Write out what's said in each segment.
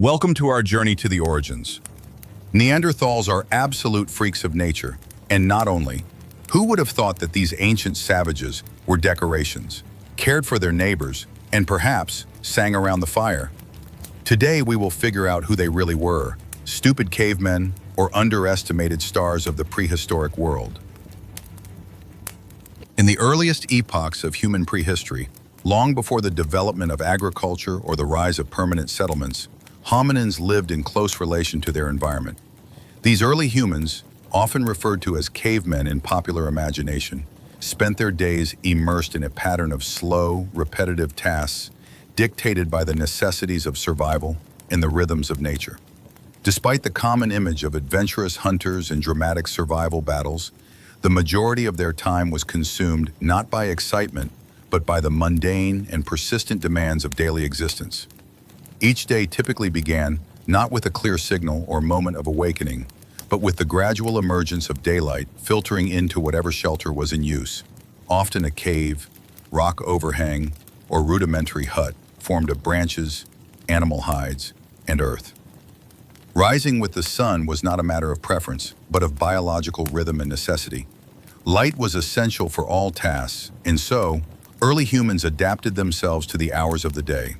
Welcome to our journey to the origins. Neanderthals are absolute freaks of nature, and not only. Who would have thought that these ancient savages were decorations, cared for their neighbors, and perhaps sang around the fire? Today we will figure out who they really were, stupid cavemen or underestimated stars of the prehistoric world. In the earliest epochs of human prehistory, long before the development of agriculture or the rise of permanent settlements, hominins lived in close relation to their environment. These early humans, often referred to as cavemen in popular imagination, spent their days immersed in a pattern of slow, repetitive tasks dictated by the necessities of survival and the rhythms of nature. Despite the common image of adventurous hunters and dramatic survival battles, the majority of their time was consumed not by excitement, but by the mundane and persistent demands of daily existence. Each day typically began not with a clear signal or moment of awakening, but with the gradual emergence of daylight filtering into whatever shelter was in use. Often a cave, rock overhang, or rudimentary hut formed of branches, animal hides, and earth. Rising with the sun was not a matter of preference, but of biological rhythm and necessity. Light was essential for all tasks, and so, early humans adapted themselves to the hours of the day.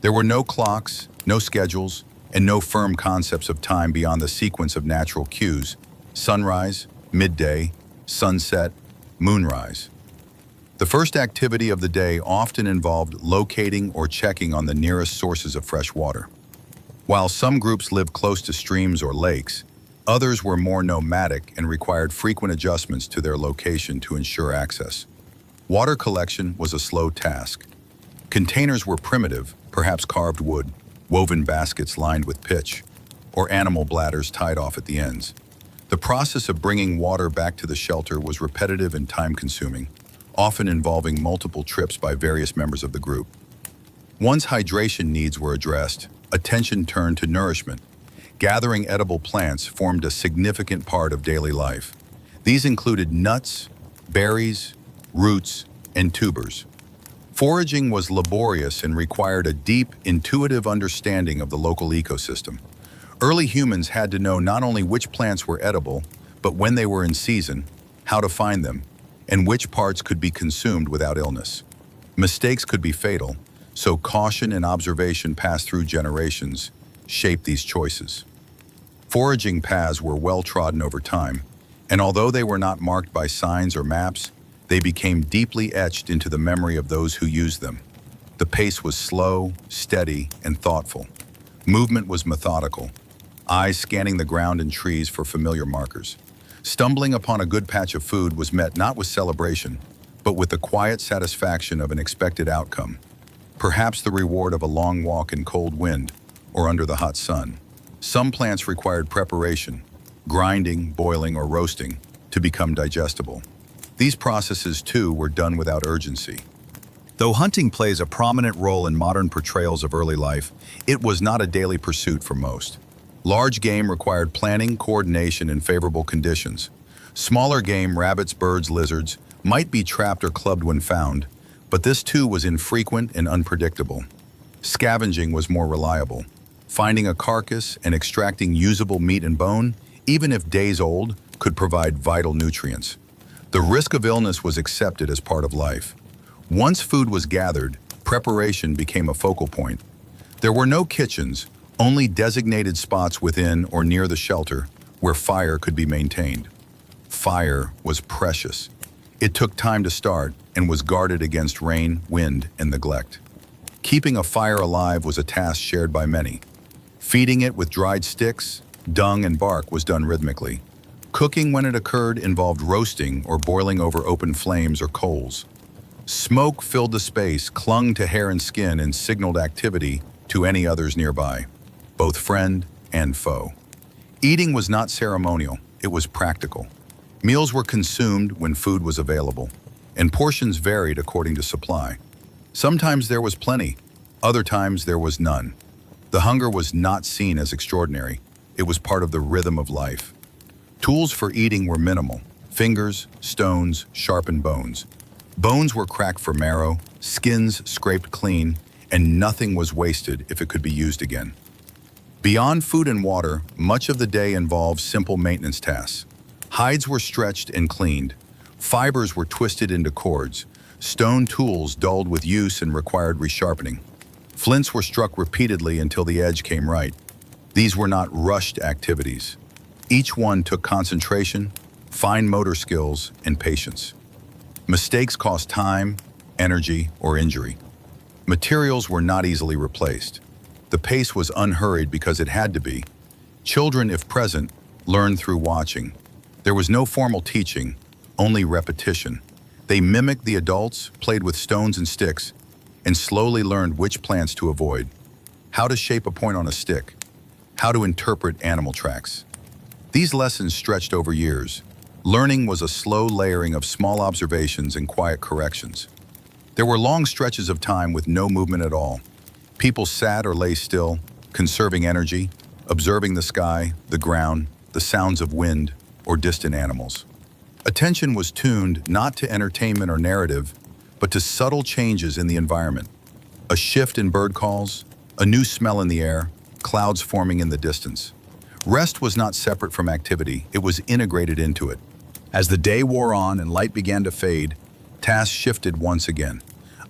There were no clocks, no schedules, and no firm concepts of time beyond the sequence of natural cues: sunrise, midday, sunset, moonrise. The first activity of the day often involved locating or checking on the nearest sources of fresh water. While some groups lived close to streams or lakes, others were more nomadic and required frequent adjustments to their location to ensure access. Water collection was a slow task. Containers were primitive, perhaps carved wood, woven baskets lined with pitch, or animal bladders tied off at the ends. The process of bringing water back to the shelter was repetitive and time-consuming, often involving multiple trips by various members of the group. Once hydration needs were addressed, attention turned to nourishment. Gathering edible plants formed a significant part of daily life. These included nuts, berries, roots, and tubers. Foraging was laborious and required a deep, intuitive understanding of the local ecosystem. Early humans had to know not only which plants were edible, but when they were in season, how to find them, and which parts could be consumed without illness. Mistakes could be fatal, so caution and observation passed through generations shaped these choices. Foraging paths were well trodden over time, and although they were not marked by signs or maps, they became deeply etched into the memory of those who used them. The pace was slow, steady, and thoughtful. Movement was methodical, eyes scanning the ground and trees for familiar markers. Stumbling upon a good patch of food was met not with celebration, but with the quiet satisfaction of an expected outcome, perhaps the reward of a long walk in cold wind or under the hot sun. Some plants required preparation, grinding, boiling, or roasting, to become digestible. These processes, too, were done without urgency. Though hunting plays a prominent role in modern portrayals of early life, it was not a daily pursuit for most. Large game required planning, coordination, and favorable conditions. Smaller game, rabbits, birds, lizards, might be trapped or clubbed when found, but this too was infrequent and unpredictable. Scavenging was more reliable. Finding a carcass and extracting usable meat and bone, even if days old, could provide vital nutrients. The risk of illness was accepted as part of life. Once food was gathered, preparation became a focal point. There were no kitchens, only designated spots within or near the shelter where fire could be maintained. Fire was precious. It took time to start and was guarded against rain, wind, and neglect. Keeping a fire alive was a task shared by many. Feeding it with dried sticks, dung, and bark was done rhythmically. Cooking, when it occurred, involved roasting or boiling over open flames or coals. Smoke filled the space, clung to hair and skin, and signaled activity to any others nearby, both friend and foe. Eating was not ceremonial, it was practical. Meals were consumed when food was available, and portions varied according to supply. Sometimes there was plenty, other times there was none. The hunger was not seen as extraordinary, it was part of the rhythm of life. Tools for eating were minimal: fingers, stones, sharpened bones. Bones were cracked for marrow, skins scraped clean, and nothing was wasted if it could be used again. Beyond food and water, much of the day involved simple maintenance tasks. Hides were stretched and cleaned. Fibers were twisted into cords. Stone tools dulled with use and required resharpening. Flints were struck repeatedly until the edge came right. These were not rushed activities. Each one took concentration, fine motor skills, and patience. Mistakes cost time, energy, or injury. Materials were not easily replaced. The pace was unhurried because it had to be. Children, if present, learned through watching. There was no formal teaching, only repetition. They mimicked the adults, played with stones and sticks, and slowly learned which plants to avoid, how to shape a point on a stick, how to interpret animal tracks. These lessons stretched over years. Learning was a slow layering of small observations and quiet corrections. There were long stretches of time with no movement at all. People sat or lay still, conserving energy, observing the sky, the ground, the sounds of wind, or distant animals. Attention was tuned not to entertainment or narrative, but to subtle changes in the environment. A shift in bird calls, a new smell in the air, clouds forming in the distance. Rest was not separate from activity, it was integrated into it. As the day wore on and light began to fade, tasks shifted once again.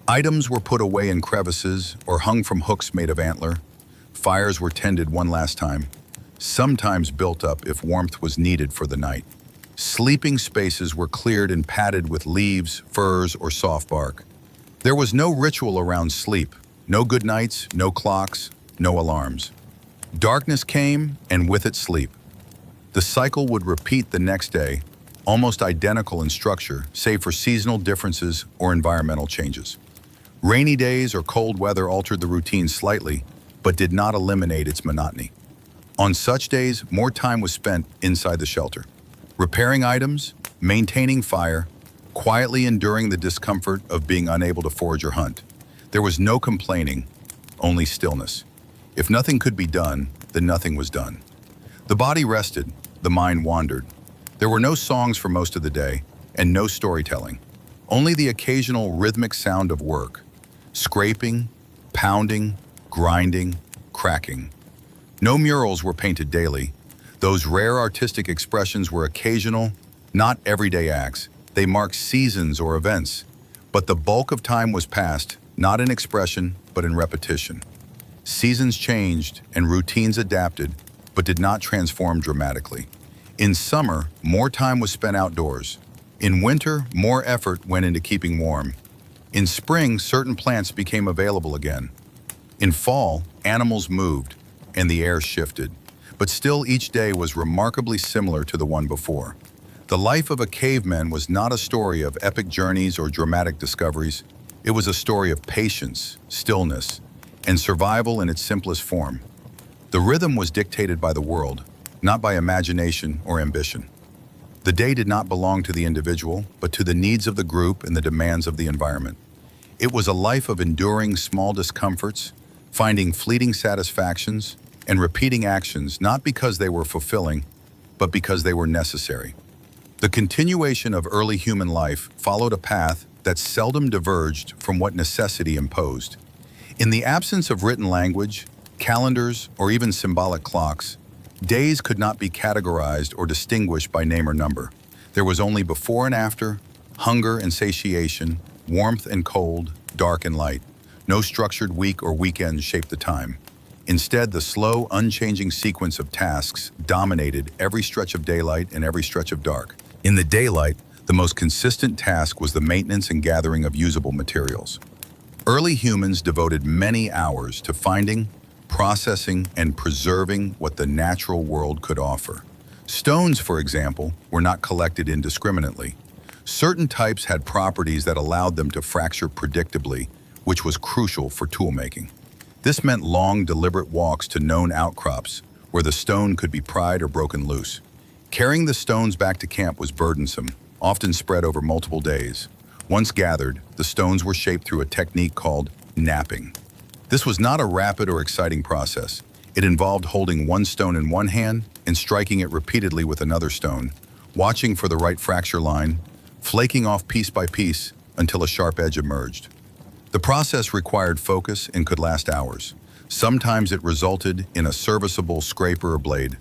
Items were put away in crevices or hung from hooks made of antler. Fires were tended one last time, sometimes built up if warmth was needed for the night. Sleeping spaces were cleared and padded with leaves, furs, or soft bark. There was no ritual around sleep, no good nights, no clocks, no alarms. Darkness came, and with it sleep. The cycle would repeat the next day, almost identical in structure, save for seasonal differences or environmental changes. Rainy days or cold weather altered the routine slightly, but did not eliminate its monotony. On such days, more time was spent inside the shelter, repairing items, maintaining fire, quietly enduring the discomfort of being unable to forage or hunt. There was no complaining, only stillness. If nothing could be done, then nothing was done. The body rested, the mind wandered. There were no songs for most of the day, and no storytelling. Only the occasional rhythmic sound of work. Scraping, pounding, grinding, cracking. No murals were painted daily. Those rare artistic expressions were occasional, not everyday acts. They marked seasons or events. But the bulk of time was passed, not in expression, but in repetition. Seasons changed and routines adapted, but did not transform dramatically. In summer, more time was spent outdoors. In winter, more effort went into keeping warm. In spring, certain plants became available again. In fall, animals moved, and the air shifted. But still, each day was remarkably similar to the one before. The life of a caveman was not a story of epic journeys or dramatic discoveries. It was a story of patience, stillness, and survival in its simplest form. The rhythm was dictated by the world, not by imagination or ambition. The day did not belong to the individual, but to the needs of the group and the demands of the environment. It was a life of enduring small discomforts, finding fleeting satisfactions, and repeating actions not because they were fulfilling, but because they were necessary. The continuation of early human life followed a path that seldom diverged from what necessity imposed. In the absence of written language, calendars, or even symbolic clocks, days could not be categorized or distinguished by name or number. There was only before and after, hunger and satiation, warmth and cold, dark and light. No structured week or weekend shaped the time. Instead, the slow, unchanging sequence of tasks dominated every stretch of daylight and every stretch of dark. In the daylight, the most consistent task was the maintenance and gathering of usable materials. Early humans devoted many hours to finding, processing, and preserving what the natural world could offer. Stones, for example, were not collected indiscriminately. Certain types had properties that allowed them to fracture predictably, which was crucial for toolmaking. This meant long, deliberate walks to known outcrops, where the stone could be pried or broken loose. Carrying the stones back to camp was burdensome, often spread over multiple days. Once gathered, the stones were shaped through a technique called knapping. This was not a rapid or exciting process. It involved holding one stone in one hand and striking it repeatedly with another stone, watching for the right fracture line, flaking off piece by piece until a sharp edge emerged. The process required focus and could last hours. Sometimes it resulted in a serviceable scraper or blade.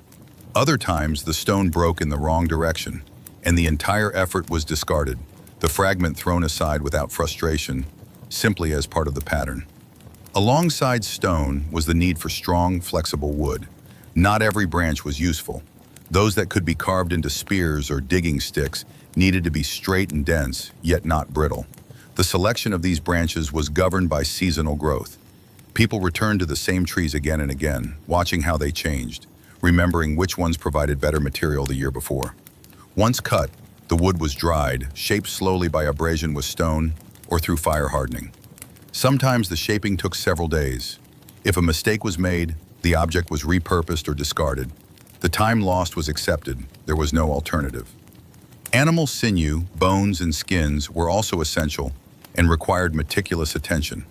Other times, the stone broke in the wrong direction, and the entire effort was discarded, the fragment thrown aside without frustration, simply as part of the pattern. Alongside stone was the need for strong, flexible wood. Not every branch was useful. Those that could be carved into spears or digging sticks needed to be straight and dense, yet not brittle. The selection of these branches was governed by seasonal growth. People returned to the same trees again and again, watching how they changed, remembering which ones provided better material the year before. Once cut, the wood was dried, shaped slowly by abrasion with stone or through fire hardening. Sometimes the shaping took several days. If a mistake was made, the object was repurposed or discarded. The time lost was accepted. There was no alternative. Animal sinew, bones, and skins were also essential and required meticulous attention.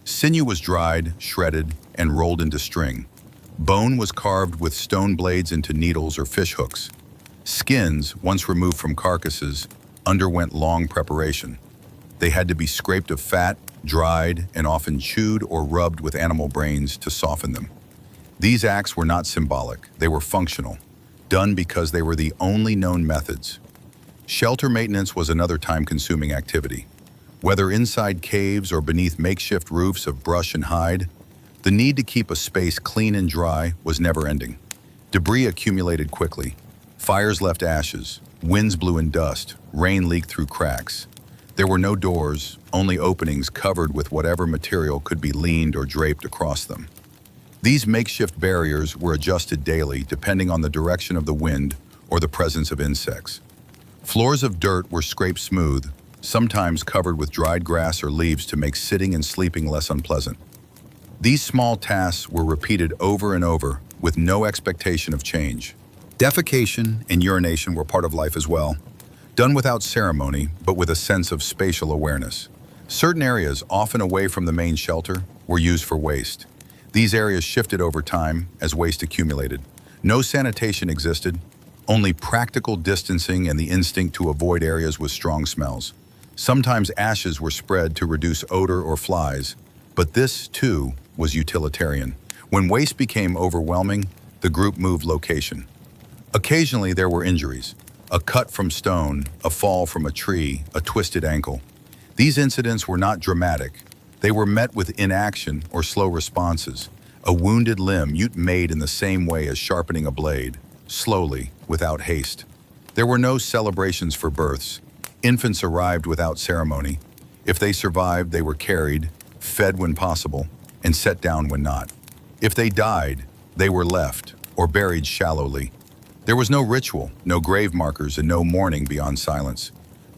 Sinew was dried, shredded, and rolled into string. Bone was carved with stone blades into needles or fish hooks. Skins, once removed from carcasses, underwent long preparation. They had to be scraped of fat, dried, and often chewed or rubbed with animal brains to soften them. These acts were not symbolic, they were functional, done because they were the only known methods. Shelter maintenance was another time-consuming activity. Whether inside caves or beneath makeshift roofs of brush and hide, the need to keep a space clean and dry was never-ending. Debris accumulated quickly. Fires left ashes, winds blew in dust, rain leaked through cracks. There were no doors, only openings covered with whatever material could be leaned or draped across them. These makeshift barriers were adjusted daily depending on the direction of the wind or the presence of insects. Floors of dirt were scraped smooth, sometimes covered with dried grass or leaves to make sitting and sleeping less unpleasant. These small tasks were repeated over and over with no expectation of change. Defecation and urination were part of life as well, done without ceremony but with a sense of spatial awareness. Certain areas, often away from the main shelter, were used for waste. These areas shifted over time as waste accumulated. No sanitation existed, only practical distancing and the instinct to avoid areas with strong smells. Sometimes ashes were spread to reduce odor or flies, but this, too, was utilitarian. When waste became overwhelming, the group moved location. Occasionally there were injuries, a cut from stone, a fall from a tree, a twisted ankle. These incidents were not dramatic. They were met with inaction or slow responses. A wounded limb made in the same way as sharpening a blade, slowly, without haste. There were no celebrations for births. Infants arrived without ceremony. If they survived, they were carried, fed when possible, and set down when not. If they died, they were left or buried shallowly. There was no ritual, no grave markers, and no mourning beyond silence.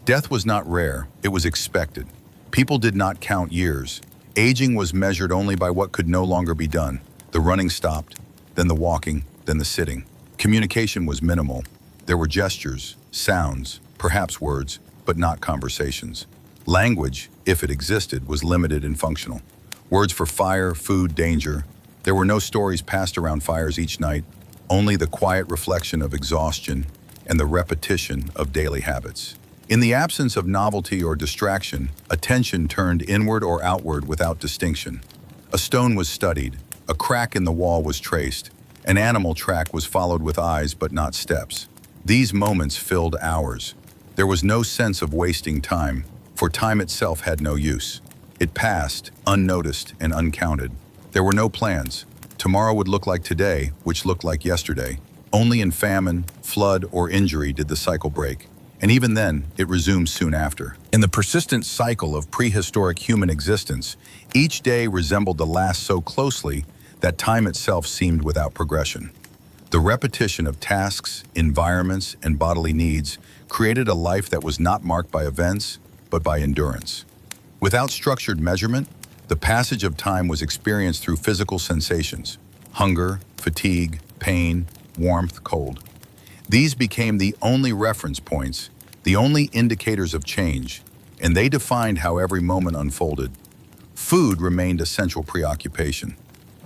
Death was not rare, it was expected. People did not count years. Aging was measured only by what could no longer be done. The running stopped, then the walking, then the sitting. Communication was minimal. There were gestures, sounds, perhaps words, but not conversations. Language, if it existed, was limited and functional. Words for fire, food, danger. There were no stories passed around fires each night, only the quiet reflection of exhaustion and the repetition of daily habits. In the absence of novelty or distraction, attention turned inward or outward without distinction. A stone was studied, a crack in the wall was traced, an animal track was followed with eyes but not steps. These moments filled hours. There was no sense of wasting time, for time itself had no use. It passed, unnoticed and uncounted. There were no plans. Tomorrow would look like today, which looked like yesterday. Only in famine, flood, or injury did the cycle break. And even then, it resumed soon after. In the persistent cycle of prehistoric human existence, each day resembled the last so closely that time itself seemed without progression. The repetition of tasks, environments, and bodily needs created a life that was not marked by events, but by endurance. Without structured measurement, the passage of time was experienced through physical sensations: hunger, fatigue, pain, warmth, cold. These became the only reference points, the only indicators of change, and they defined how every moment unfolded. Food remained a central preoccupation.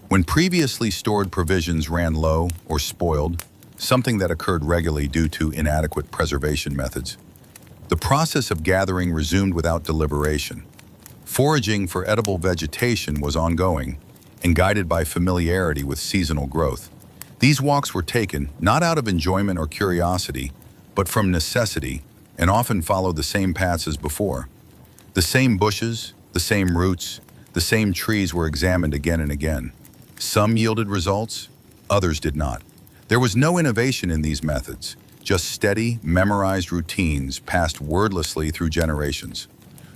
When previously stored provisions ran low or spoiled, something that occurred regularly due to inadequate preservation methods, the process of gathering resumed without deliberation. Foraging for edible vegetation was ongoing, and guided by familiarity with seasonal growth. These walks were taken not out of enjoyment or curiosity, but from necessity, and often followed the same paths as before. The same bushes, the same roots, the same trees were examined again and again. Some yielded results, others did not. There was no innovation in these methods, just steady, memorized routines passed wordlessly through generations.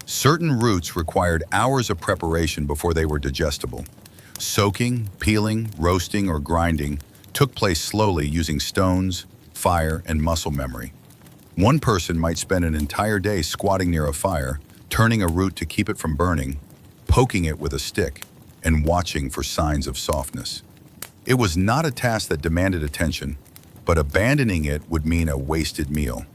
Certain roots required hours of preparation before they were digestible. Soaking, peeling, roasting, or grinding took place slowly using stones, fire, and muscle memory. One person might spend an entire day squatting near a fire, turning a root to keep it from burning, poking it with a stick, and watching for signs of softness. It was not a task that demanded attention, but abandoning it would mean a wasted meal.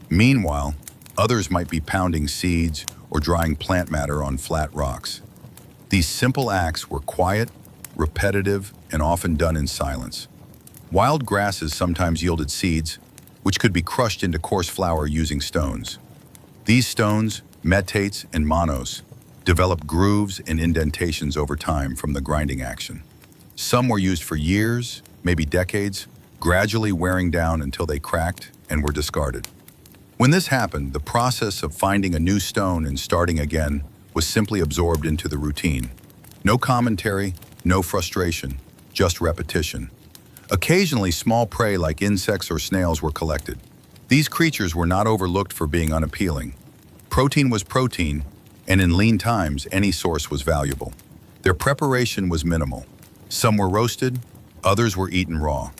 Meanwhile, others might be pounding seeds or drying plant matter on flat rocks. These simple acts were quiet, repetitive, and often done in silence. Wild grasses sometimes yielded seeds, which could be crushed into coarse flour using stones. These stones, metates and monos, developed grooves and indentations over time from the grinding action. Some were used for years, maybe decades, gradually wearing down until they cracked and were discarded. When this happened, the process of finding a new stone and starting again was simply absorbed into the routine. No commentary, no frustration, just repetition. Occasionally, small prey like insects or snails were collected. These creatures were not overlooked for being unappealing. Protein was protein, and in lean times, any source was valuable. Their preparation was minimal. Some were roasted, others were eaten raw.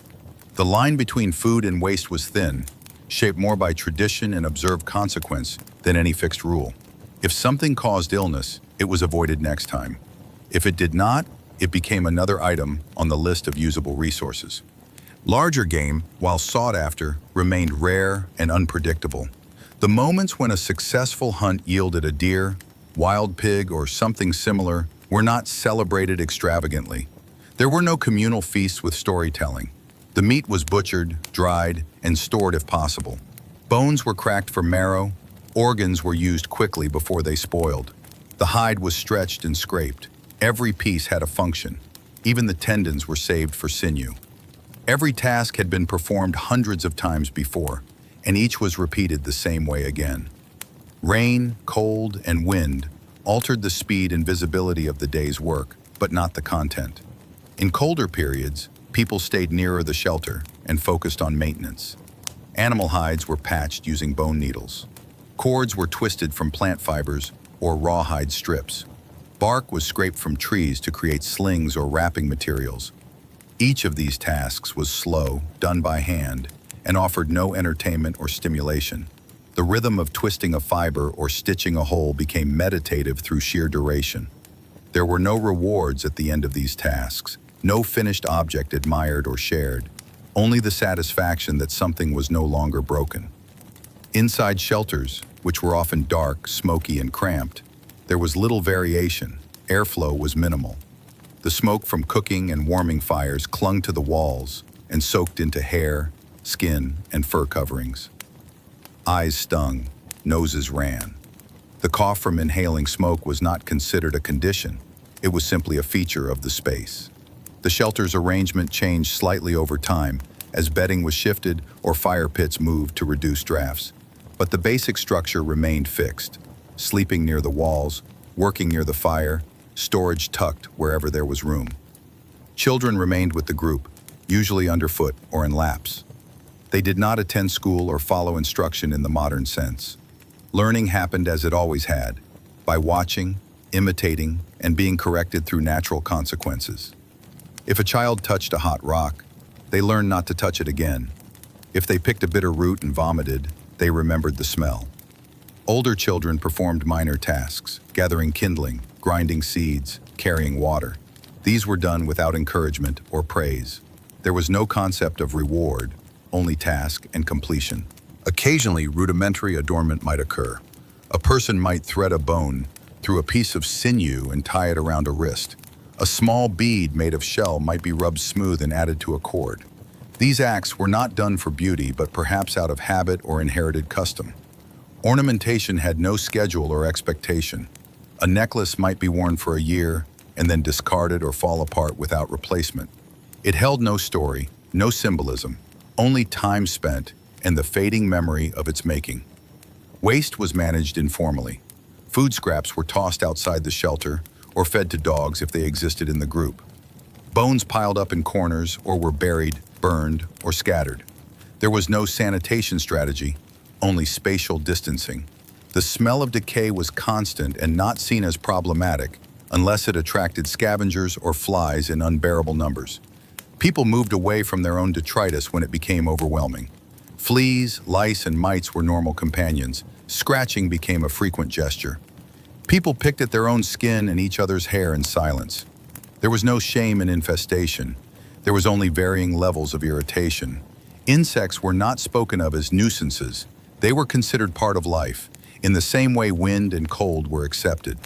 The line between food and waste was thin, shaped more by tradition and observed consequence than any fixed rule. If something caused illness, it was avoided next time. If it did not, it became another item on the list of usable resources. Larger game, while sought after, remained rare and unpredictable. The moments when a successful hunt yielded a deer, wild pig, or something similar were not celebrated extravagantly. There were no communal feasts with storytelling. The meat was butchered, dried, and stored if possible. Bones were cracked for marrow, organs were used quickly before they spoiled. The hide was stretched and scraped. Every piece had a function. Even the tendons were saved for sinew. Every task had been performed hundreds of times before, and each was repeated the same way again. Rain, cold, and wind altered the speed and visibility of the day's work, but not the content. In colder periods, people stayed nearer the shelter and focused on maintenance. Animal hides were patched using bone needles. Cords were twisted from plant fibers or rawhide strips. Bark was scraped from trees to create slings or wrapping materials. Each of these tasks was slow, done by hand, and offered no entertainment or stimulation. The rhythm of twisting a fiber or stitching a hole became meditative through sheer duration. There were no rewards at the end of these tasks, no finished object admired or shared, only the satisfaction that something was no longer broken. Inside shelters, which were often dark, smoky, and cramped, there was little variation. Airflow was minimal. The smoke from cooking and warming fires clung to the walls and soaked into hair, skin, and fur coverings. Eyes stung, noses ran. The cough from inhaling smoke was not considered a condition. It was simply a feature of the space. The shelter's arrangement changed slightly over time as bedding was shifted or fire pits moved to reduce drafts. But the basic structure remained fixed. Sleeping near the walls, working near the fire, storage tucked wherever there was room. Children remained with the group, usually underfoot or in laps. They did not attend school or follow instruction in the modern sense. Learning happened as it always had, by watching, imitating, and being corrected through natural consequences. If a child touched a hot rock, they learned not to touch it again. If they picked a bitter root and vomited, they remembered the smell. Older children performed minor tasks, gathering kindling, grinding seeds, carrying water. These were done without encouragement or praise. There was no concept of reward, only task and completion. Occasionally, rudimentary adornment might occur. A person might thread a bone through a piece of sinew and tie it around a wrist. A small bead made of shell might be rubbed smooth and added to a cord. These acts were not done for beauty, but perhaps out of habit or inherited custom. Ornamentation had no schedule or expectation. A necklace might be worn for a year, and then discarded or fall apart without replacement. It held no story, no symbolism, only time spent and the fading memory of its making. Waste was managed informally. Food scraps were tossed outside the shelter or fed to dogs if they existed in the group. Bones piled up in corners or were buried, burned, or scattered. There was no sanitation strategy, only spatial distancing. The smell of decay was constant and not seen as problematic unless it attracted scavengers or flies in unbearable numbers. People moved away from their own detritus when it became overwhelming. Fleas, lice, and mites were normal companions. Scratching became a frequent gesture. People picked at their own skin and each other's hair in silence. There was no shame in infestation. There was only varying levels of irritation. Insects were not spoken of as nuisances. They were considered part of life, in the same way wind and cold were accepted.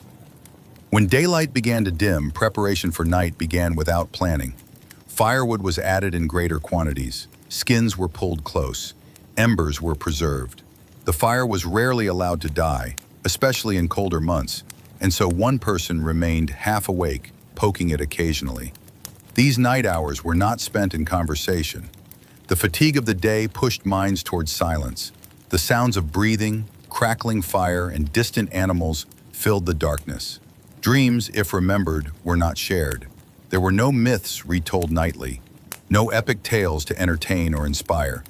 When daylight began to dim, preparation for night began without planning. Firewood was added in greater quantities. Skins were pulled close. Embers were preserved. The fire was rarely allowed to die, especially in colder months, and so one person remained half awake, poking it occasionally. These night hours were not spent in conversation. The fatigue of the day pushed minds towards silence. The sounds of breathing, crackling fire, and distant animals filled the darkness. Dreams, if remembered, were not shared. There were no myths retold nightly, no epic tales to entertain or inspire.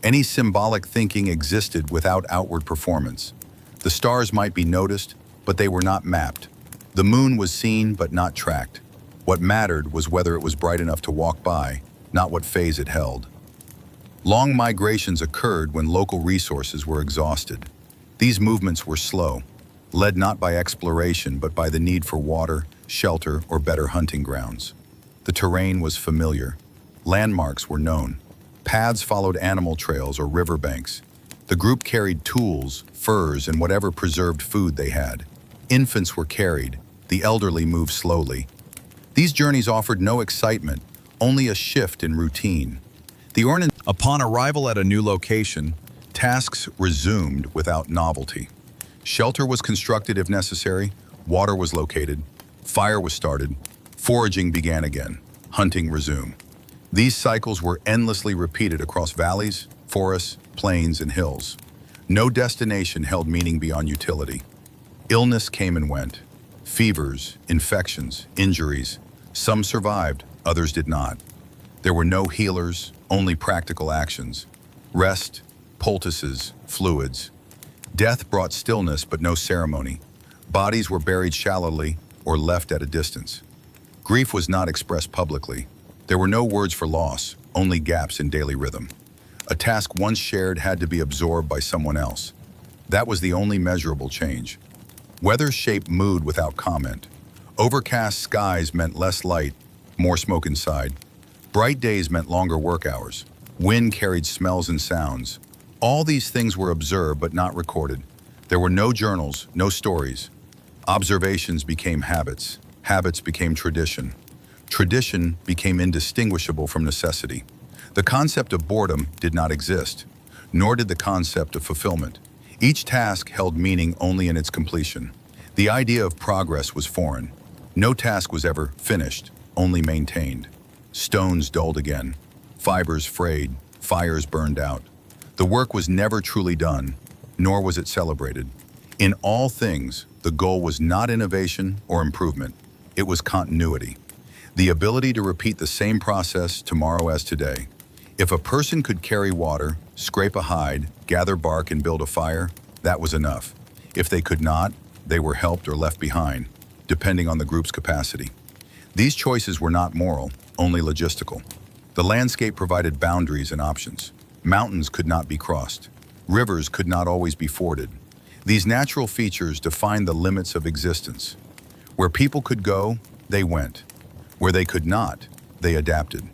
Any symbolic thinking existed without outward performance. The stars might be noticed, but they were not mapped. The moon was seen, but not tracked. What mattered was whether it was bright enough to walk by, not what phase it held. Long migrations occurred when local resources were exhausted. These movements were slow, led not by exploration but by the need for water, shelter, or better hunting grounds. The terrain was familiar. Landmarks were known. Paths followed animal trails or riverbanks. The group carried tools, furs, and whatever preserved food they had. Infants were carried. The elderly moved slowly. These journeys offered no excitement, only a shift in routine. Upon arrival at a new location, tasks resumed without novelty. Shelter was constructed if necessary, water was located, fire was started, foraging began again, hunting resumed. These cycles were endlessly repeated across valleys, forests, plains, and hills. No destination held meaning beyond utility. Illness came and went. Fevers, infections, injuries. Some survived, others did not. There were no healers, only practical actions. Rest, poultices, fluids. Death brought stillness but no ceremony. Bodies were buried shallowly or left at a distance. Grief was not expressed publicly. There were no words for loss, only gaps in daily rhythm. A task once shared had to be absorbed by someone else. That was the only measurable change. Weather shaped mood without comment. Overcast skies meant less light, more smoke inside. Bright days meant longer work hours. Wind carried smells and sounds. All these things were observed but not recorded. There were no journals, no stories. Observations became habits. Habits became tradition. Tradition became indistinguishable from necessity. The concept of boredom did not exist, nor did the concept of fulfillment. Each task held meaning only in its completion. The idea of progress was foreign. No task was ever finished, only maintained. Stones dulled again, fibers frayed, fires burned out. The work was never truly done, nor was it celebrated. In all things, the goal was not innovation or improvement. It was continuity. The ability to repeat the same process tomorrow as today. If a person could carry water, scrape a hide, gather bark, and build a fire, that was enough. If they could not, they were helped or left behind, depending on the group's capacity. These choices were not moral, only logistical. The landscape provided boundaries and options. Mountains could not be crossed. Rivers could not always be forded. These natural features defined the limits of existence. Where people could go, they went. Where they could not, they adapted.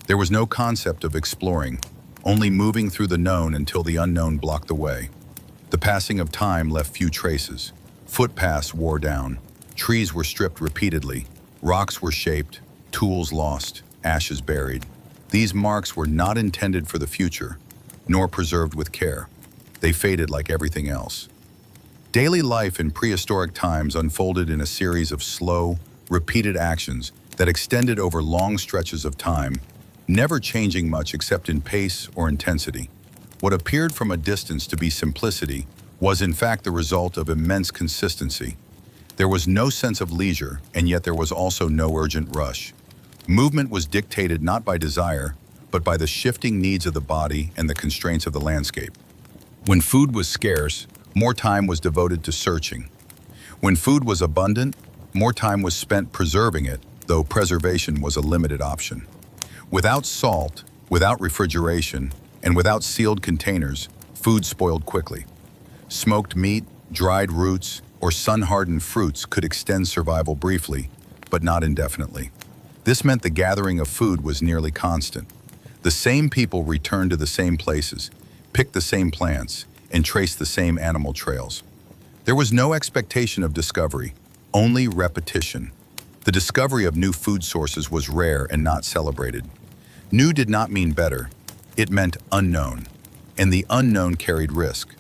There was no concept of exploring, only moving through the known until the unknown blocked the way. The passing of time left few traces. Footpaths wore down. Trees were stripped repeatedly. Rocks were shaped. Tools lost. Ashes buried. These marks were not intended for the future, nor preserved with care. They faded like everything else. Daily life in prehistoric times unfolded in a series of slow, repeated actions that extended over long stretches of time, never changing much except in pace or intensity. What appeared from a distance to be simplicity was in fact the result of immense consistency. There was no sense of leisure, and yet there was also no urgent rush. Movement was dictated not by desire, but by the shifting needs of the body and the constraints of the landscape. When food was scarce, more time was devoted to searching. When food was abundant, more time was spent preserving it, though preservation was a limited option. Without salt, without refrigeration, and without sealed containers, food spoiled quickly. Smoked meat, dried roots, or sun-hardened fruits could extend survival briefly, but not indefinitely. This meant the gathering of food was nearly constant. The same people returned to the same places, picked the same plants, and traced the same animal trails. There was no expectation of discovery, only repetition. The discovery of new food sources was rare and not celebrated. New did not mean better. It meant unknown, and the unknown carried risk.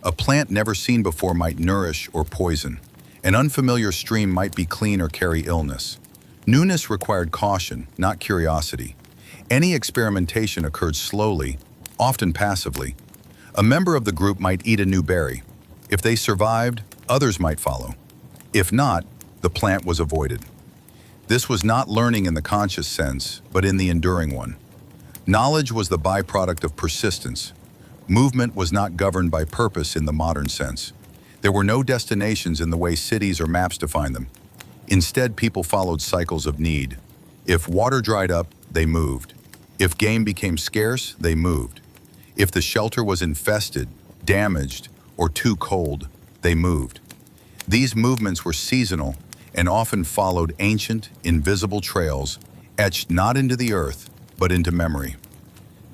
A plant never seen before might nourish or poison. An unfamiliar stream might be clean or carry illness. Newness required caution, not curiosity. Any experimentation occurred slowly, often passively. A member of the group might eat a new berry. If they survived, others might follow. If not, the plant was avoided. This was not learning in the conscious sense, but in the enduring one. Knowledge was the byproduct of persistence. Movement was not governed by purpose in the modern sense. There were no destinations in the way cities or maps define them. Instead, people followed cycles of need. If water dried up, they moved. If game became scarce, they moved. If the shelter was infested, damaged, or too cold, they moved. These movements were seasonal and often followed ancient, invisible trails, etched not into the earth, but into memory.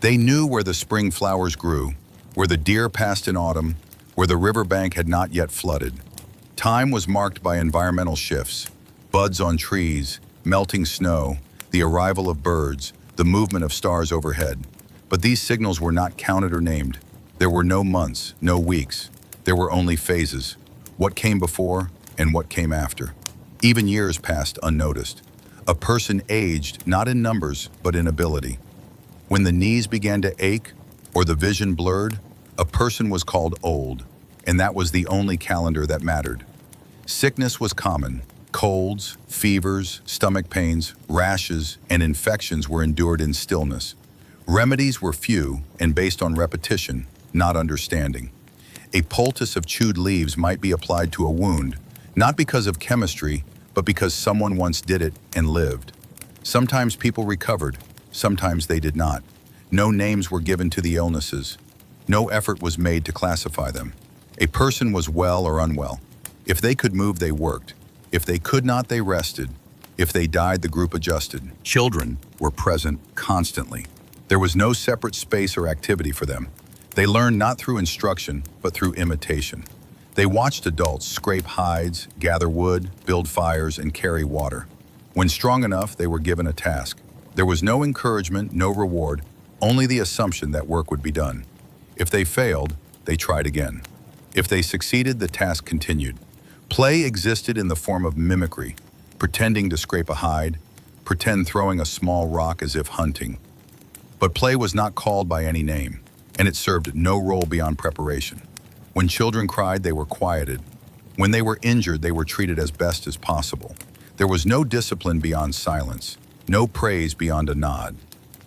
They knew where the spring flowers grew, where the deer passed in autumn, where the riverbank had not yet flooded. Time was marked by environmental shifts, buds on trees, melting snow, the arrival of birds, the movement of stars overhead. But these signals were not counted or named. There were no months, no weeks. There were only phases. What came before and what came after. Even years passed unnoticed. A person aged not in numbers, but in ability. When the knees began to ache or the vision blurred, a person was called old, and that was the only calendar that mattered. Sickness was common. Colds, fevers, stomach pains, rashes, and infections were endured in stillness. Remedies were few and based on repetition, not understanding. A poultice of chewed leaves might be applied to a wound, not because of chemistry, but because someone once did it and lived. Sometimes people recovered, sometimes they did not. No names were given to the illnesses. No effort was made to classify them. A person was well or unwell. If they could move, they worked. If they could not, they rested. If they died, the group adjusted. Children were present constantly. There was no separate space or activity for them. They learned not through instruction, but through imitation. They watched adults scrape hides, gather wood, build fires, and carry water. When strong enough, they were given a task. There was no encouragement, no reward, only the assumption that work would be done. If they failed, they tried again. If they succeeded, the task continued. Play existed in the form of mimicry, pretending to scrape a hide, pretend throwing a small rock as if hunting. But play was not called by any name, and it served no role beyond preparation. When children cried, they were quieted. When they were injured, they were treated as best as possible. There was no discipline beyond silence, no praise beyond a nod.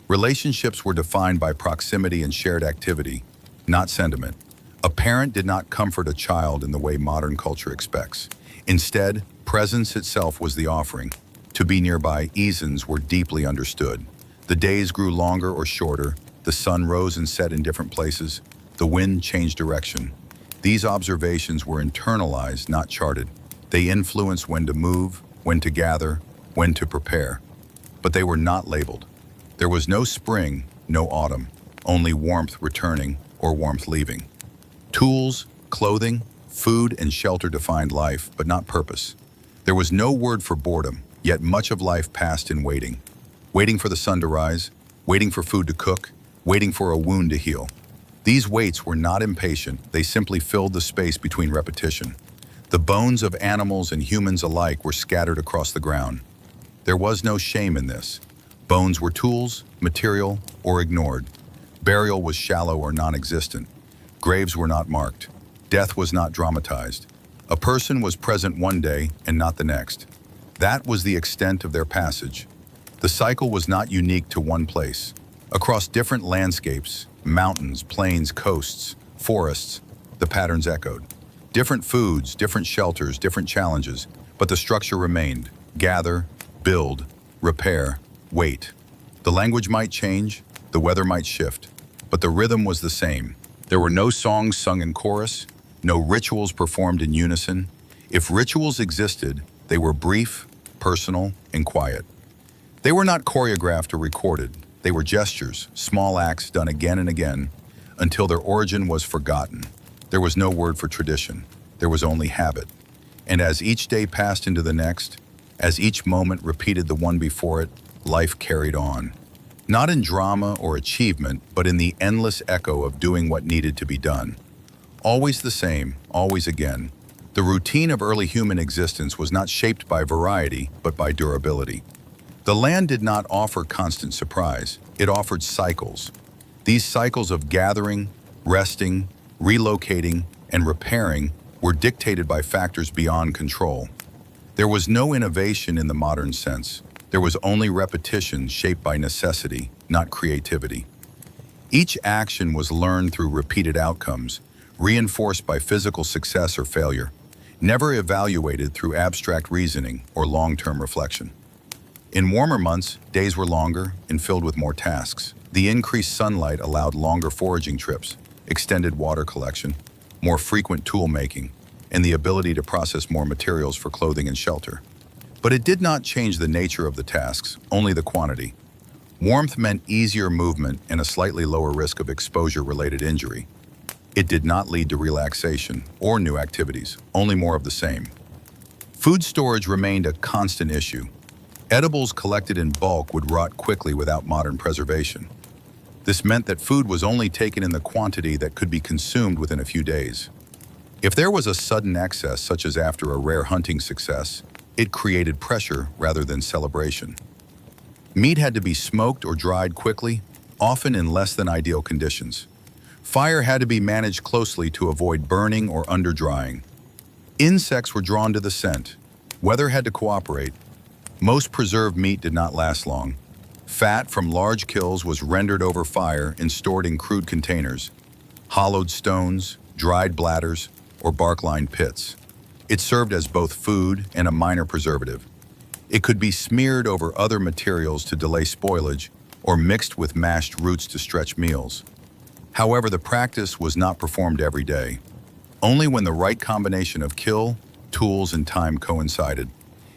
Relationships were defined by proximity and shared activity, not sentiment. A parent did not comfort a child in the way modern culture expects. Instead, presence itself was the offering. To be nearby, easons were deeply understood. The days grew longer or shorter, the sun rose and set in different places, the wind changed direction. These observations were internalized, not charted. They influenced when to move, when to gather, when to prepare. But they were not labeled. There was no spring, no autumn, only warmth returning or warmth leaving. Tools, clothing, food, and shelter defined life, but not purpose. There was no word for boredom, yet much of life passed in waiting. Waiting for the sun to rise, waiting for food to cook, waiting for a wound to heal. These waits were not impatient, they simply filled the space between repetition. The bones of animals and humans alike were scattered across the ground. There was no shame in this. Bones were tools, material, or ignored. Burial was shallow or non-existent. Graves were not marked. Death was not dramatized. A person was present one day and not the next. That was the extent of their passage. The cycle was not unique to one place. Across different landscapes, mountains, plains, coasts, forests, the patterns echoed. Different foods, different shelters, different challenges, but the structure remained. Gather, build, repair, wait. The language might change, the weather might shift, but the rhythm was the same. There were no songs sung in chorus, no rituals performed in unison. If rituals existed, they were brief, personal, and quiet. They were not choreographed or recorded. They were gestures, small acts done again and again, until their origin was forgotten. There was no word for tradition. There was only habit. And as each day passed into the next, as each moment repeated the one before it, life carried on. Not in drama or achievement, but in the endless echo of doing what needed to be done. Always the same, always again. The routine of early human existence was not shaped by variety, but by durability. The land did not offer constant surprise. It offered cycles. These cycles of gathering, resting, relocating, and repairing were dictated by factors beyond control. There was no innovation in the modern sense. There was only repetition shaped by necessity, not creativity. Each action was learned through repeated outcomes, reinforced by physical success or failure, never evaluated through abstract reasoning or long-term reflection. In warmer months, days were longer and filled with more tasks. The increased sunlight allowed longer foraging trips, extended water collection, more frequent tool making, and the ability to process more materials for clothing and shelter. But it did not change the nature of the tasks, only the quantity. Warmth meant easier movement and a slightly lower risk of exposure-related injury. It did not lead to relaxation or new activities, only more of the same. Food storage remained a constant issue. Edibles collected in bulk would rot quickly without modern preservation. This meant that food was only taken in the quantity that could be consumed within a few days. If there was a sudden excess, such as after a rare hunting success, it created pressure rather than celebration. Meat had to be smoked or dried quickly, often in less than ideal conditions. Fire had to be managed closely to avoid burning or under-drying. Insects were drawn to the scent. Weather had to cooperate. Most preserved meat did not last long. Fat from large kills was rendered over fire and stored in crude containers, hollowed stones, dried bladders, or bark-lined pits. It served as both food and a minor preservative. It could be smeared over other materials to delay spoilage or mixed with mashed roots to stretch meals. However, the practice was not performed every day. Only when the right combination of kill, tools, and time coincided.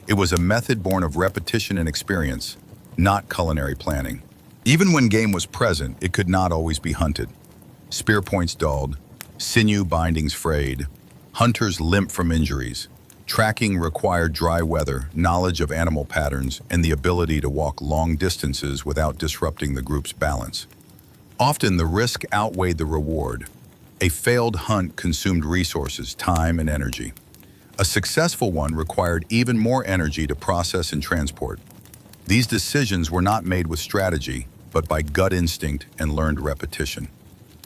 It was a method born of repetition and experience, not culinary planning. Even when game was present, it could not always be hunted. Spear points dulled, sinew bindings frayed, hunters limp from injuries. Tracking required dry weather, knowledge of animal patterns, and the ability to walk long distances without disrupting the group's balance. Often the risk outweighed the reward. A failed hunt consumed resources, time, and energy. A successful one required even more energy to process and transport. These decisions were not made with strategy, but by gut instinct and learned repetition.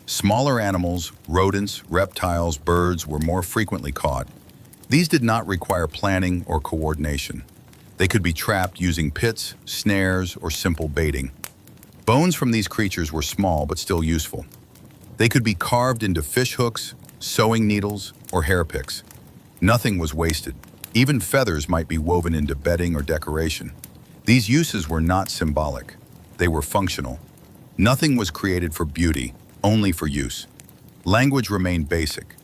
Smaller animals, rodents, reptiles, birds were more frequently caught. These did not require planning or coordination. They could be trapped using pits, snares, or simple baiting. Bones from these creatures were small but still useful. They could be carved into fish hooks, sewing needles, or hair picks. Nothing was wasted. Even feathers might be woven into bedding or decoration. These uses were not symbolic. They were functional. Nothing was created for beauty, only for use. Language remained basic.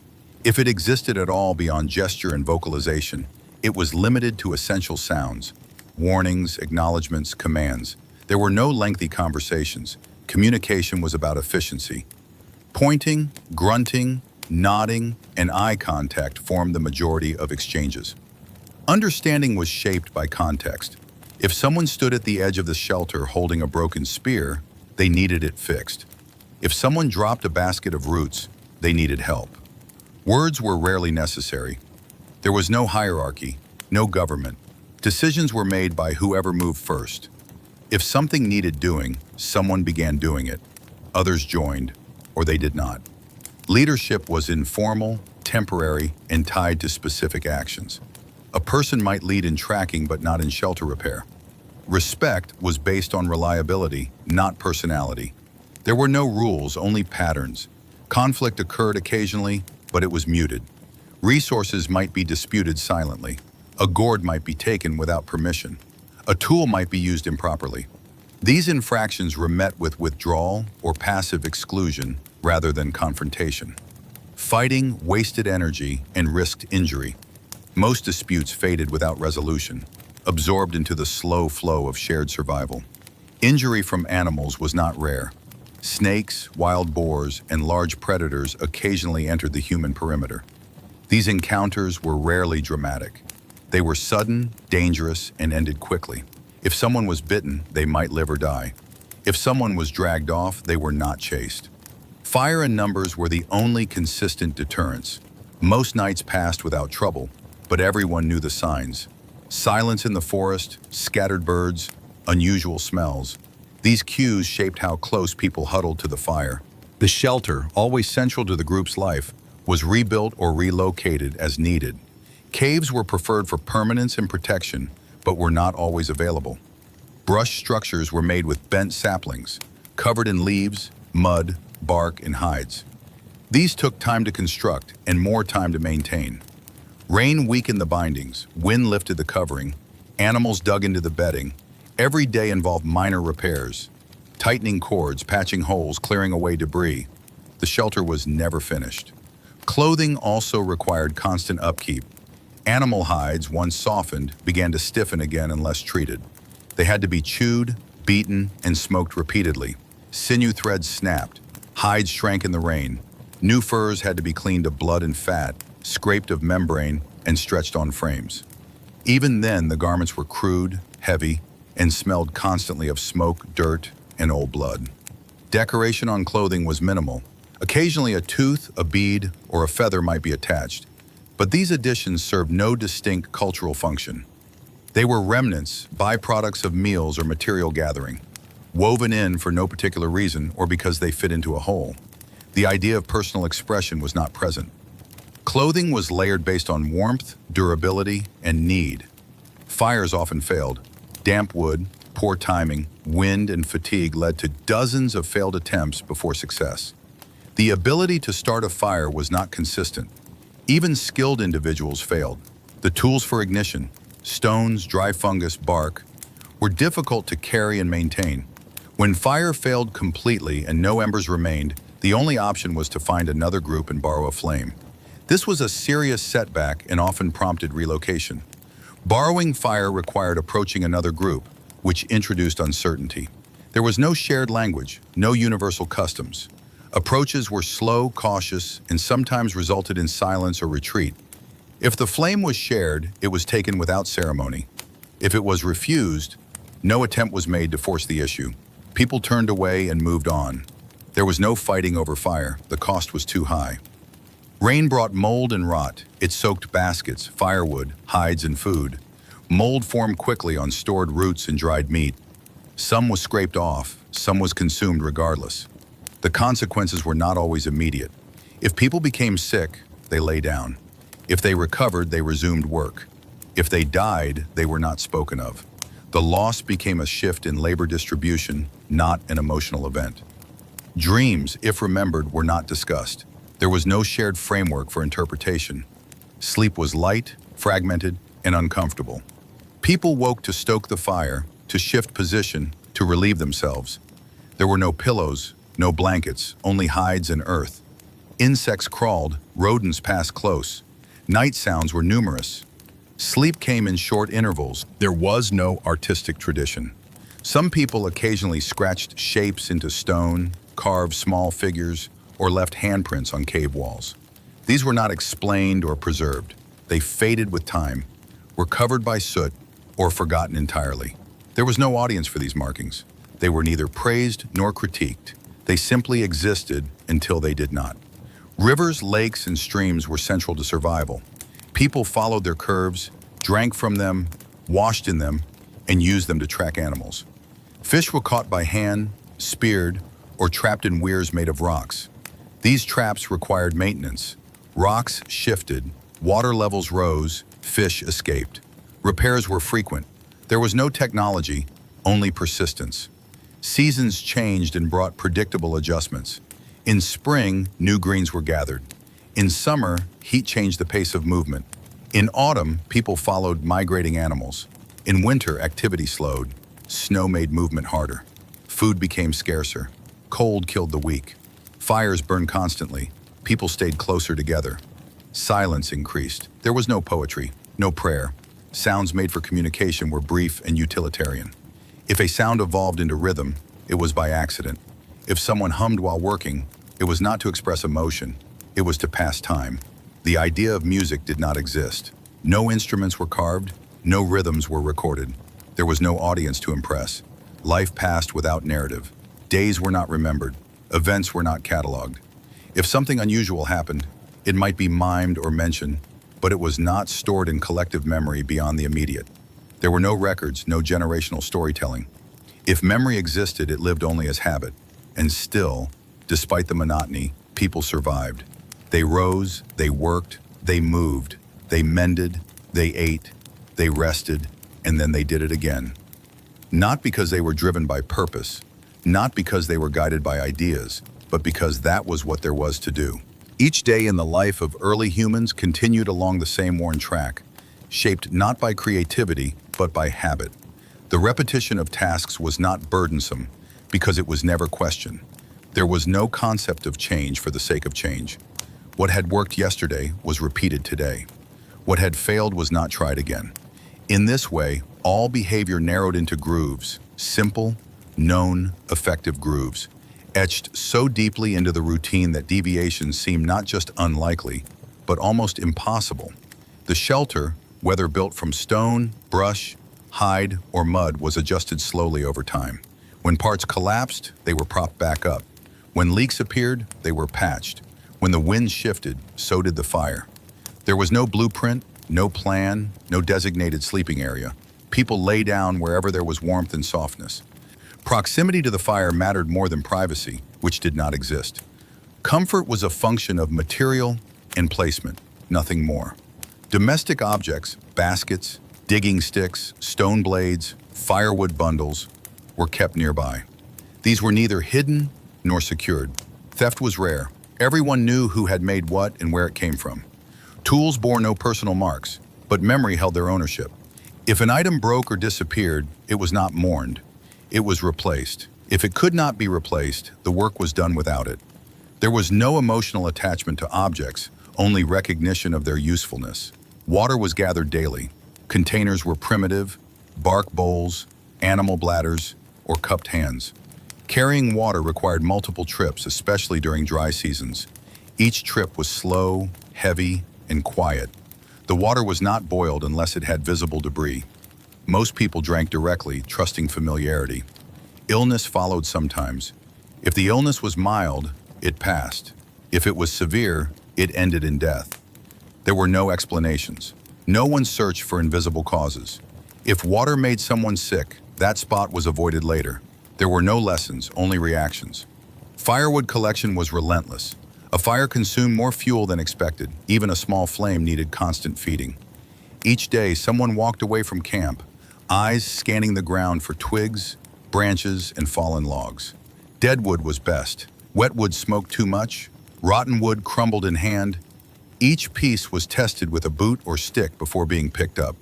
If it existed at all beyond gesture and vocalization, it was limited to essential sounds, warnings, acknowledgments, commands. There were no lengthy conversations. Communication was about efficiency. Pointing, grunting, nodding, and eye contact formed the majority of exchanges. Understanding was shaped by context. If someone stood at the edge of the shelter holding a broken spear, they needed it fixed. If someone dropped a basket of roots, they needed help. Words were rarely necessary. There was no hierarchy, no government. Decisions were made by whoever moved first. If something needed doing, someone began doing it. Others joined, or they did not. Leadership was informal, temporary, and tied to specific actions. A person might lead in tracking but not in shelter repair. Respect was based on reliability, not personality. There were no rules, only patterns. Conflict occurred occasionally, but it was muted. Resources might be disputed silently. A gourd might be taken without permission. A tool might be used improperly. These infractions were met with withdrawal or passive exclusion rather than confrontation. Fighting wasted energy and risked injury. Most disputes faded without resolution, absorbed into the slow flow of shared survival. Injury from animals was not rare. Snakes, wild boars, and large predators occasionally entered the human perimeter. These encounters were rarely dramatic. They were sudden, dangerous, and ended quickly. If someone was bitten, they might live or die. If someone was dragged off, they were not chased. Fire and numbers were the only consistent deterrents. Most nights passed without trouble, but everyone knew the signs. Silence in the forest, scattered birds, unusual smells. These cues shaped how close people huddled to the fire. The shelter, always central to the group's life, was rebuilt or relocated as needed. Caves were preferred for permanence and protection, but were not always available. Brush structures were made with bent saplings, covered in leaves, mud, bark, and hides. These took time to construct and more time to maintain. Rain weakened the bindings, wind lifted the covering, animals dug into the bedding. Every day involved minor repairs, tightening cords, patching holes, clearing away debris. The shelter was never finished. Clothing also required constant upkeep. Animal hides, once softened, began to stiffen again unless treated. They had to be chewed, beaten, and smoked repeatedly. Sinew threads snapped. Hides shrank in the rain. New furs had to be cleaned of blood and fat, scraped of membrane, and stretched on frames. Even then, the garments were crude, heavy, and smelled constantly of smoke, dirt, and old blood. Decoration on clothing was minimal. Occasionally a tooth, a bead, or a feather might be attached, but these additions served no distinct cultural function. They were remnants, byproducts of meals or material gathering, woven in for no particular reason or because they fit into a whole. The idea of personal expression was not present. Clothing was layered based on warmth, durability, and need. Fires often failed. Damp wood, poor timing, wind, and fatigue led to dozens of failed attempts before success. The ability to start a fire was not consistent. Even skilled individuals failed. The tools for ignition, stones, dry fungus, bark, were difficult to carry and maintain. When fire failed completely and no embers remained, the only option was to find another group and borrow a flame. This was a serious setback and often prompted relocation. Borrowing fire required approaching another group, which introduced uncertainty. There was no shared language, no universal customs. Approaches were slow, cautious, and sometimes resulted in silence or retreat. If the flame was shared, it was taken without ceremony. If it was refused, no attempt was made to force the issue. People turned away and moved on. There was no fighting over fire. The cost was too high. Rain brought mold and rot. It soaked baskets, firewood, hides, and food. Mold formed quickly on stored roots and dried meat. Some was scraped off, some was consumed regardless. The consequences were not always immediate. If people became sick, they lay down. If they recovered, they resumed work. If they died, they were not spoken of. The loss became a shift in labor distribution, not an emotional event. Dreams, if remembered, were not discussed. There was no shared framework for interpretation. Sleep was light, fragmented, and uncomfortable. People woke to stoke the fire, to shift position, to relieve themselves. There were no pillows, no blankets, only hides and earth. Insects crawled, rodents passed close. Night sounds were numerous. Sleep came in short intervals. There was no artistic tradition. Some people occasionally scratched shapes into stone, carved small figures, or left handprints on cave walls. These were not explained or preserved. They faded with time, were covered by soot, or forgotten entirely. There was no audience for these markings. They were neither praised nor critiqued. They simply existed until they did not. Rivers, lakes, and streams were central to survival. People followed their curves, drank from them, washed in them, and used them to track animals. Fish were caught by hand, speared, or trapped in weirs made of rocks. These traps required maintenance. Rocks shifted, water levels rose, fish escaped. Repairs were frequent. There was no technology, only persistence. Seasons changed and brought predictable adjustments. In spring, new greens were gathered. In summer, heat changed the pace of movement. In autumn, people followed migrating animals. In winter, activity slowed. Snow made movement harder. Food became scarcer. Cold killed the weak. Fires burned constantly. People stayed closer together. Silence increased. There was no poetry, no prayer. Sounds made for communication were brief and utilitarian. If a sound evolved into rhythm, it was by accident. If someone hummed while working, it was not to express emotion, it was to pass time. The idea of music did not exist. No instruments were carved, no rhythms were recorded. There was no audience to impress. Life passed without narrative. Days were not remembered. Events were not cataloged. If something unusual happened, it might be mimed or mentioned, but it was not stored in collective memory beyond the immediate. There were no records, no generational storytelling. If memory existed, it lived only as habit. And still, despite the monotony, people survived. They rose, they worked, they moved, they mended, they ate, they rested, and then they did it again. Not because they were driven by purpose, not because they were guided by ideas, but because that was what there was to do. Each day in the life of early humans continued along the same worn track, shaped not by creativity, but by habit. The repetition of tasks was not burdensome because it was never questioned. There was no concept of change for the sake of change. What had worked yesterday was repeated today. What had failed was not tried again. In this way, all behavior narrowed into grooves, simple, known, effective grooves, etched so deeply into the routine that deviations seemed not just unlikely, but almost impossible. The shelter, whether built from stone, brush, hide, or mud, was adjusted slowly over time. When parts collapsed, they were propped back up. When leaks appeared, they were patched. When the wind shifted, so did the fire. There was no blueprint, no plan, no designated sleeping area. People lay down wherever there was warmth and softness. Proximity to the fire mattered more than privacy, which did not exist. Comfort was a function of material and placement, nothing more. Domestic objects, baskets, digging sticks, stone blades, firewood bundles, were kept nearby. These were neither hidden nor secured. Theft was rare. Everyone knew who had made what and where it came from. Tools bore no personal marks, but memory held their ownership. If an item broke or disappeared, it was not mourned. It was replaced. If it could not be replaced, the work was done without it. There was no emotional attachment to objects, only recognition of their usefulness. Water was gathered daily. Containers were primitive, bark bowls, animal bladders, or cupped hands. Carrying water required multiple trips, especially during dry seasons. Each trip was slow, heavy, and quiet. The water was not boiled unless it had visible debris. Most people drank directly, trusting familiarity. Illness followed sometimes. If the illness was mild, it passed. If it was severe, it ended in death. There were no explanations. No one searched for invisible causes. If water made someone sick, that spot was avoided later. There were no lessons, only reactions. Firewood collection was relentless. A fire consumed more fuel than expected. Even a small flame needed constant feeding. Each day, someone walked away from camp, eyes scanning the ground for twigs, branches, and fallen logs. Dead wood was best. Wet wood smoked too much. Rotten wood crumbled in hand. Each piece was tested with a boot or stick before being picked up.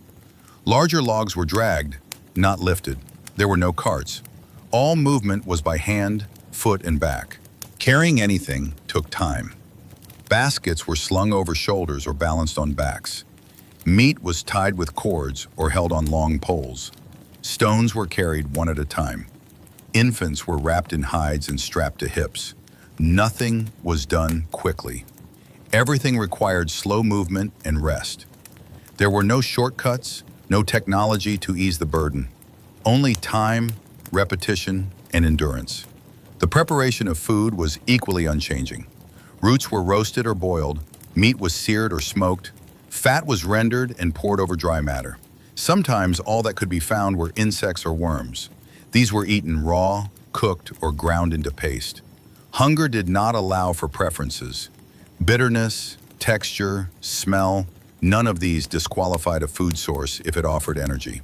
Larger logs were dragged, not lifted. There were no carts. All movement was by hand, foot, and back. Carrying anything took time. Baskets were slung over shoulders or balanced on backs. Meat was tied with cords or held on long poles. Stones were carried one at a time. Infants were wrapped in hides and strapped to hips. Nothing was done quickly. Everything required slow movement and rest. There were no shortcuts, no technology to ease the burden. Only time, repetition, and endurance. The preparation of food was equally unchanging. Roots were roasted or boiled, meat was seared or smoked, Fat was rendered and poured over dry matter. Sometimes all that could be found were insects or worms. These were eaten raw, cooked, or ground into paste. Hunger did not allow for preferences. Bitterness, texture, smell, none of these disqualified a food source if it offered energy.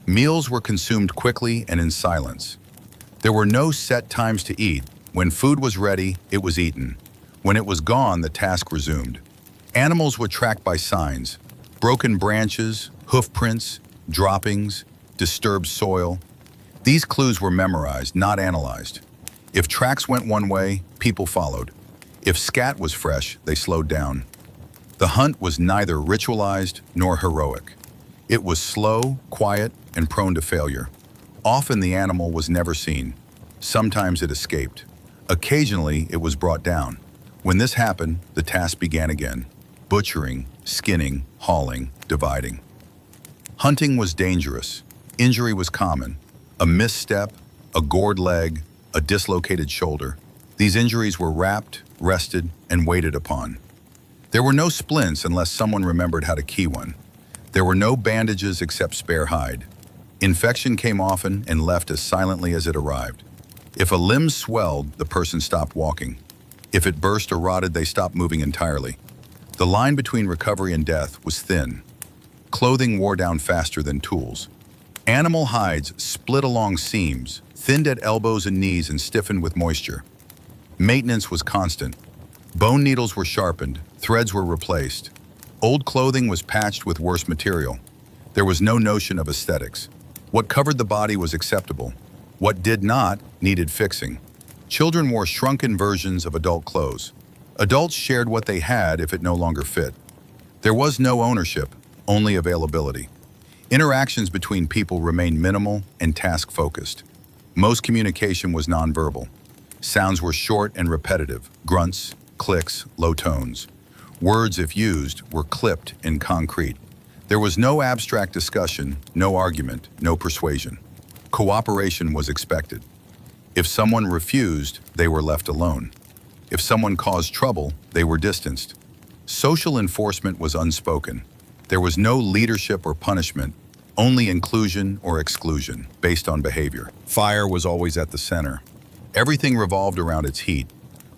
Meals were consumed quickly and in silence. There were no set times to eat. When food was ready, it was eaten. When it was gone, the task resumed. Animals were tracked by signs: broken branches, hoof prints, droppings, disturbed soil. These clues were memorized, not analyzed. If tracks went one way, people followed. If scat was fresh, they slowed down. The hunt was neither ritualized nor heroic. It was slow, quiet, and prone to failure. Often the animal was never seen. Sometimes it escaped. Occasionally it was brought down. When this happened, the task began again: butchering, skinning, hauling, dividing. Hunting was dangerous. Injury was common. A misstep, a gored leg, a dislocated shoulder. These injuries were wrapped, rested, and waited upon. There were no splints unless someone remembered how to key one. There were no bandages except spare hide. Infection came often and left as silently as it arrived. If a limb swelled, the person stopped walking. If it burst or rotted, they stopped moving entirely. The line between recovery and death was thin. Clothing wore down faster than tools. Animal hides split along seams, thinned at elbows and knees and stiffened with moisture. Maintenance was constant. Bone needles were sharpened, threads were replaced. Old clothing was patched with worse material. There was no notion of aesthetics. What covered the body was acceptable. What did not needed fixing. Children wore shrunken versions of adult clothes. Adults shared what they had if it no longer fit. There was no ownership, only availability. Interactions between people remained minimal and task-focused. Most communication was nonverbal. Sounds were short and repetitive: grunts, clicks, low tones. Words, if used, were clipped and concrete. There was no abstract discussion, no argument, no persuasion. Cooperation was expected. If someone refused, they were left alone. If someone caused trouble, they were distanced. Social enforcement was unspoken. There was no leadership or punishment, only inclusion or exclusion, based on behavior. Fire was always at the center. Everything revolved around its heat.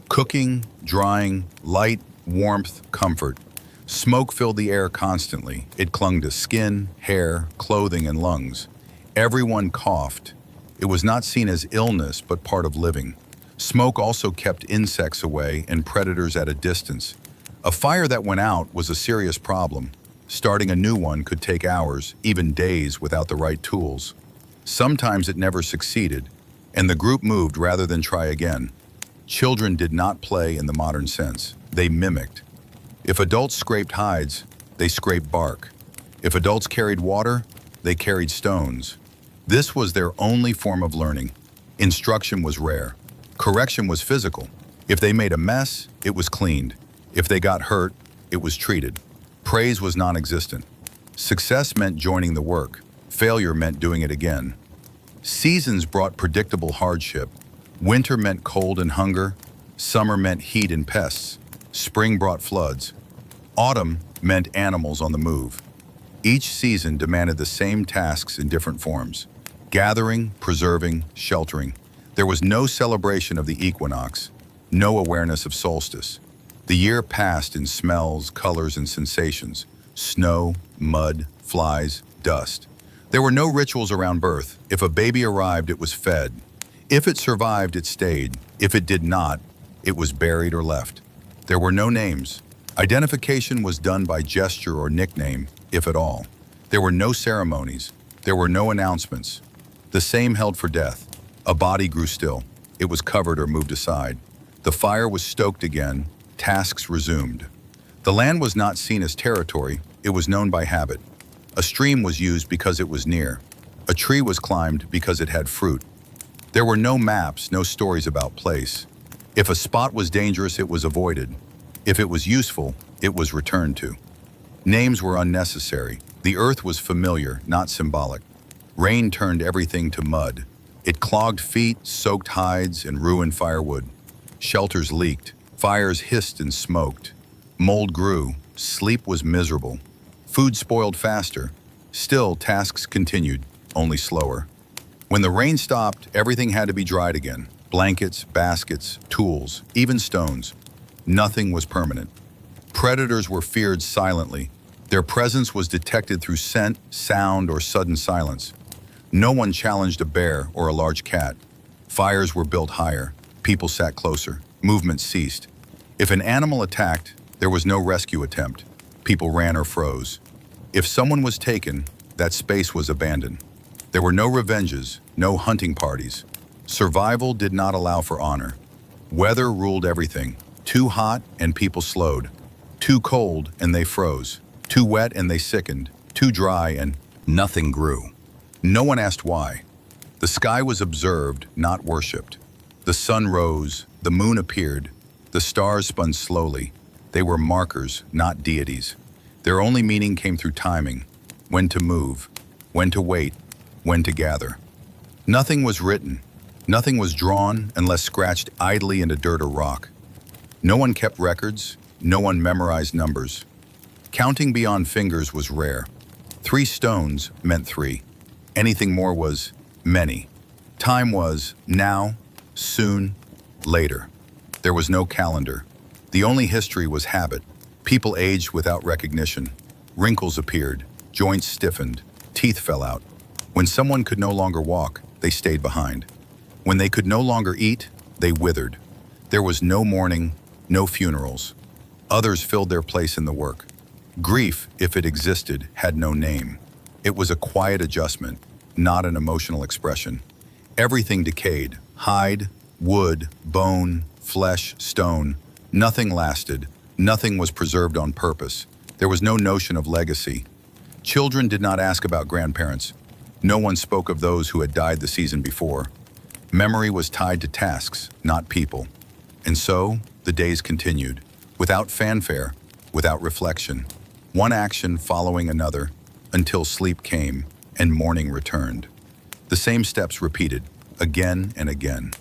Cooking, drying, light, warmth, comfort. Smoke filled the air constantly. It clung to skin, hair, clothing, and lungs. Everyone coughed. It was not seen as illness, but part of living. Smoke also kept insects away and predators at a distance. A fire that went out was a serious problem. Starting a new one could take hours, even days, without the right tools. Sometimes it never succeeded, and the group moved rather than try again. Children did not play in the modern sense. They mimicked. If adults scraped hides, they scraped bark. If adults carried water, they carried stones. This was their only form of learning. Instruction was rare. Correction was physical. If they made a mess, it was cleaned. If they got hurt, it was treated. Praise was non-existent. Success meant joining the work. Failure meant doing it again. Seasons brought predictable hardship. Winter meant cold and hunger. Summer meant heat and pests. Spring brought floods. Autumn meant animals on the move. Each season demanded the same tasks in different forms: gathering, preserving, sheltering. There was no celebration of the equinox, no awareness of solstice. The year passed in smells, colors, and sensations: snow, mud, flies, dust. There were no rituals around birth. If a baby arrived, it was fed. If it survived, it stayed. If it did not, it was buried or left. There were no names. Identification was done by gesture or nickname, if at all. There were no ceremonies. There were no announcements. The same held for death. A body grew still. It was covered or moved aside. The fire was stoked again. Tasks resumed. The land was not seen as territory. It was known by habit. A stream was used because it was near. A tree was climbed because it had fruit. There were no maps, no stories about place. If a spot was dangerous, it was avoided. If it was useful, it was returned to. Names were unnecessary. The earth was familiar, not symbolic. Rain turned everything to mud. It clogged feet, soaked hides, and ruined firewood. Shelters leaked. Fires hissed and smoked. Mold grew. Sleep was miserable. Food spoiled faster. Still, tasks continued, only slower. When the rain stopped, everything had to be dried again. Blankets, baskets, tools, even stones. Nothing was permanent. Predators were feared silently. Their presence was detected through scent, sound, or sudden silence. No one challenged a bear or a large cat. Fires were built higher. People sat closer. Movement ceased. If an animal attacked, there was no rescue attempt. People ran or froze. If someone was taken, that space was abandoned. There were no revenges, no hunting parties. Survival did not allow for honor. Weather ruled everything. Too hot and people slowed. Too cold and they froze. Too wet and they sickened. Too dry and nothing grew. No one asked why. The sky was observed, not worshipped. The sun rose, the moon appeared, the stars spun slowly. They were markers, not deities. Their only meaning came through timing. When to move, when to wait, when to gather. Nothing was written. Nothing was drawn unless scratched idly into dirt or rock. No one kept records. No one memorized numbers. Counting beyond fingers was rare. 3 stones meant 3. Anything more was many. Time was now, soon, later. There was no calendar. The only history was habit. People aged without recognition. Wrinkles appeared, joints stiffened, teeth fell out. When someone could no longer walk, they stayed behind. When they could no longer eat, they withered. There was no mourning, no funerals. Others filled their place in the work. Grief, if it existed, had no name. It was a quiet adjustment, not an emotional expression. Everything decayed: hide, wood, bone, flesh, stone. Nothing lasted. Nothing was preserved on purpose. There was no notion of legacy. Children did not ask about grandparents. No one spoke of those who had died the season before. Memory was tied to tasks, not people. And so, the days continued, without fanfare, without reflection. One action following another, until sleep came and morning returned. The same steps repeated, again and again.